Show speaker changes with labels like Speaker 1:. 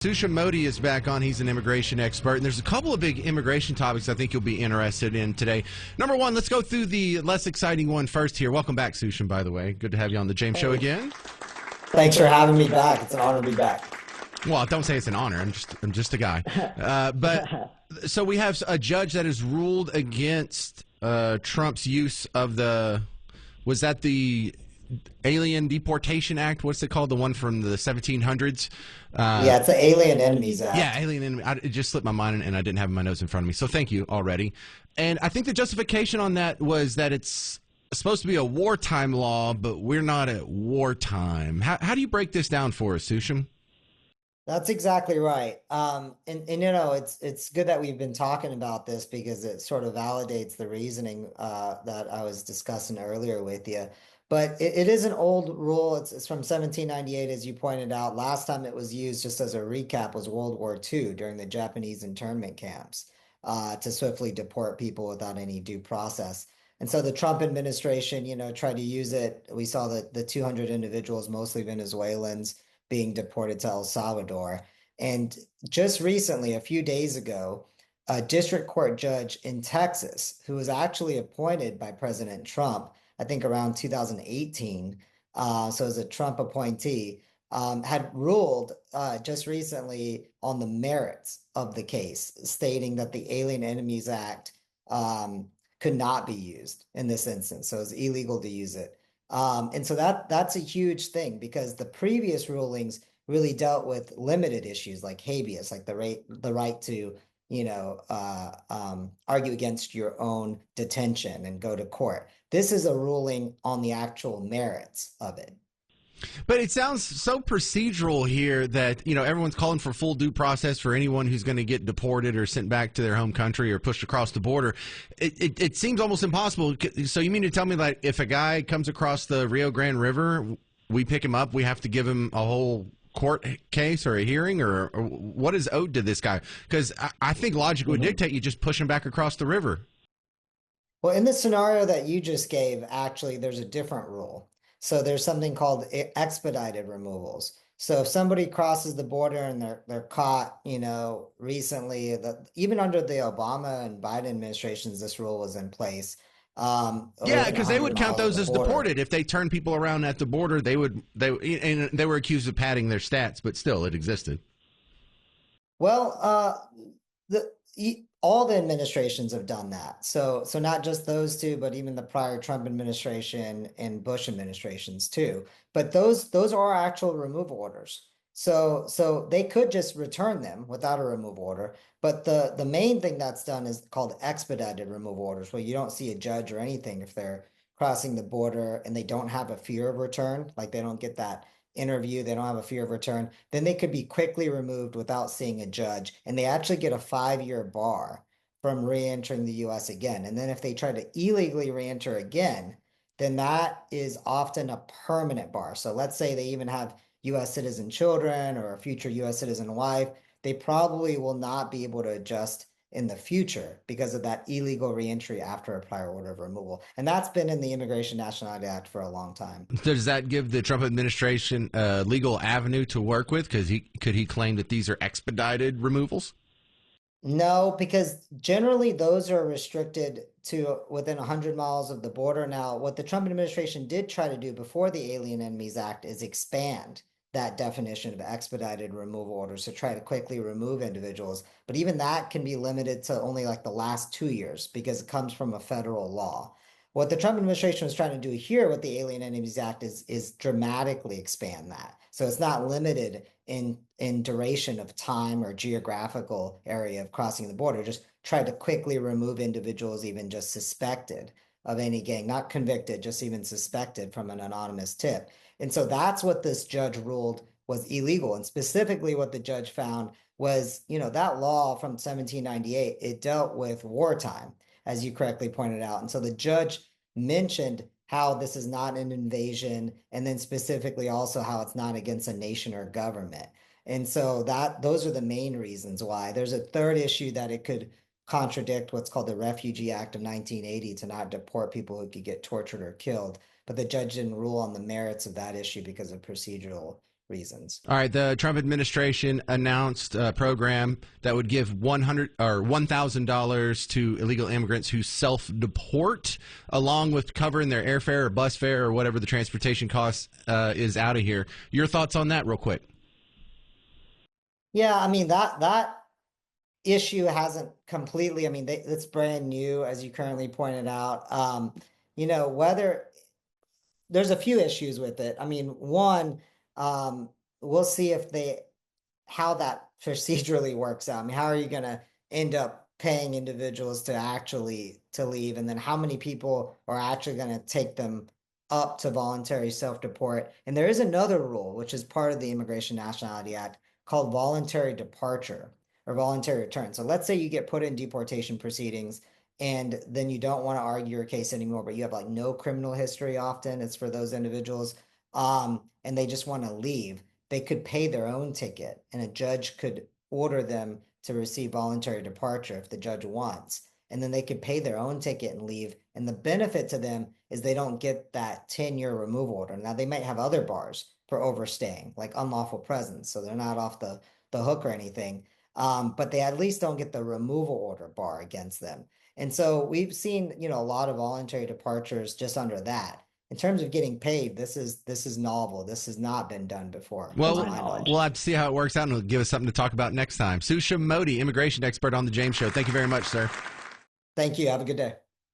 Speaker 1: Susham M is back on. He's an immigration expert, and there's a couple of big immigration topics I think you'll be interested in today. Number one, let's go through the less exciting one first here. Welcome back, Susham, by the way. Good to have you on the James Show again.
Speaker 2: Thanks for having me back. It's an honor to be back.
Speaker 1: Well, don't say it's an honor. I'm just a guy. So we have a judge that has ruled against Trump's use of the Alien Deportation Act? What's it called? The one from the 1700s?
Speaker 2: Yeah, it's the Alien Enemies Act.
Speaker 1: Yeah, Alien Enemy. It just slipped my mind, and I didn't have my notes in front of me. So thank you already. And I think the justification on that was that it's supposed to be a wartime law, but we're not at wartime. How do you break this down for us, Susham?
Speaker 2: That's exactly right. And you know, it's good that we've been talking about this because it sort of validates the reasoning that I was discussing earlier with you. But it is an old rule. It's from 1798, as you pointed out. Last time it was used, just as a recap, was World War II during the Japanese internment camps to swiftly deport people without any due process. And so the Trump administration, you know, tried to use it. We saw that the 200 individuals, mostly Venezuelans, being deported to El Salvador. And just recently, a few days ago, a district court judge in Texas, who was actually appointed by President Trump, I think around 2018, so as a Trump appointee, had ruled just recently on the merits of the case, stating that the Alien Enemies Act could not be used in this instance. So it's illegal to use it. And so that's a huge thing because the previous rulings really dealt with limited issues like habeas, like the right to, you know, argue against your own detention and go to court. This is a ruling on the actual merits of it.
Speaker 1: But it sounds so procedural here that, you know, everyone's calling for full due process for anyone who's going to get deported or sent back to their home country or pushed across the border. It seems almost impossible. So you mean to tell me that if a guy comes across the Rio Grande River, we pick him up, we have to give him a whole court case or a hearing, or what is owed to this guy? Because I think logic would dictate you just push him back across the river.
Speaker 2: Well, in the scenario that you just gave, actually, there's a different rule. So there's something called expedited removals. So if somebody crosses the border and they're caught, you know, recently, even under the Obama and Biden administrations, this rule was in place.
Speaker 1: Yeah, because they would count those as deported if they turn people around at the border. And they were accused of padding their stats, but still, it existed.
Speaker 2: Well, all the administrations have done that. So not just those two, but even the prior Trump administration and Bush administrations too. But those are actual removal orders. So they could just return them without a removal order. But the main thing that's done is called expedited removal orders, where you don't see a judge or anything if they're crossing the border and they don't have a fear of return, like they don't get that interview, they don't have a fear of return, then they could be quickly removed without seeing a judge. And they actually get a 5-year bar from re-entering the US again. And then if they try to illegally re-enter again, then that is often a permanent bar. So let's say they even have US citizen children or a future US citizen wife, they probably will not be able to adjust in the future because of that illegal reentry after a prior order of removal. And that's been in the Immigration Nationality Act for a long time.
Speaker 1: Does that give the Trump administration a legal avenue to work with? Because could he claim that these are expedited removals?
Speaker 2: No, because generally those are restricted to within 100 miles of the border. Now, what the Trump administration did try to do before the Alien Enemies Act is expand that definition of expedited removal orders to try to quickly remove individuals. But even that can be limited to only like the last 2 years because it comes from a federal law. What the Trump administration was trying to do here with the Alien Enemies Act is dramatically expand that. So it's not limited in duration of time or geographical area of crossing the border, just try to quickly remove individuals even just suspected of any gang, not convicted, just even suspected from an anonymous tip. And so that's what this judge ruled was illegal. And specifically what the judge found was, you know, that law from 1798, it dealt with wartime, as you correctly pointed out. And so the judge mentioned how this is not an invasion, and then specifically also how it's not against a nation or government. And so those are the main reasons why. There's a third issue that it could contradict what's called the Refugee Act of 1980 to not deport people who could get tortured or killed. But the judge didn't rule on the merits of that issue because of procedural reasons.
Speaker 1: All right, the Trump administration announced a program that would give $1,000 to illegal immigrants who self-deport, along with covering their airfare or bus fare or whatever the transportation cost is out of here. Your thoughts on that, real quick?
Speaker 2: Yeah, I mean that issue hasn't completely. I mean, it's brand new, as you currently pointed out. Whether there's a few issues with it. I mean, one, we'll see how that procedurally works out. I mean, how are you going to end up paying individuals to leave, and then how many people are actually going to take them up to voluntary self-deport? And there is another rule, which is part of the Immigration Nationality Act, called voluntary departure or voluntary return. So let's say you get put in deportation proceedings and then you don't want to argue your case anymore, but you have like no criminal history. Often it's for those individuals, and they just want to leave. They could pay their own ticket, and a judge could order them to receive voluntary departure if the judge wants. And then they could pay their own ticket and leave. And the benefit to them is they don't get that 10-year removal order. Now, they might have other bars for overstaying, like unlawful presence, so they're not off the hook or anything. But they at least don't get the removal order bar against them. And so we've seen, a lot of voluntary departures just under that. In terms of getting paid, this is novel. This has not been done before.
Speaker 1: Well, we'll have to see how it works out, and it'll give us something to talk about next time. Susham M, immigration expert on the James Show. Thank you very much, sir.
Speaker 2: Thank you. Have a good day.